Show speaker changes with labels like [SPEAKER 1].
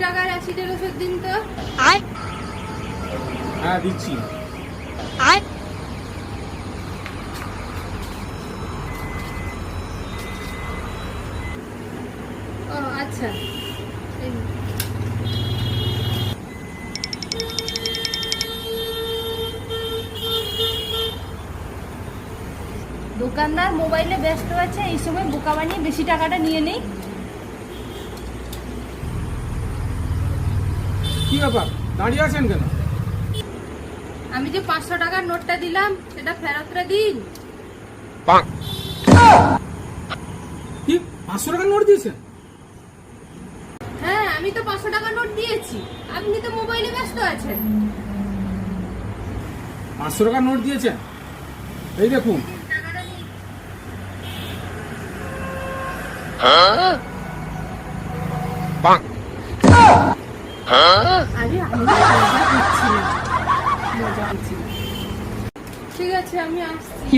[SPEAKER 1] টাকার অ্যাসিডের ওষুধ দিন তো।
[SPEAKER 2] হ্যাঁ দিচ্ছি।
[SPEAKER 1] ও আচ্ছা, এই নিন। দোকানদার মোবাইলে ব্যস্ত আছে, এই সময় বোকা বানিয়ে বেশি টাকাটা নিয়ে নেই।
[SPEAKER 2] কি ব্যাপার, দাঁড়িয়ে আছেন কেন?
[SPEAKER 1] আমি যে 500 টাকার নোটটা দিলাম সেটা ফেরতটা দিন।
[SPEAKER 2] কি 500 টাকার নোট দিয়েছেন?
[SPEAKER 1] হ্যাঁ, আমি তো 500 টাকার নোট দিয়েছি, আপনি তো মোবাইলে ব্যস্ত আছেন।
[SPEAKER 2] 500 টাকার নোট দিয়েছেন? এই দেখুন।
[SPEAKER 1] টাকাটা নিন। আরে আমি মজা করছি না, মজা করছি না। ঠিক আছে, আমি আসছি।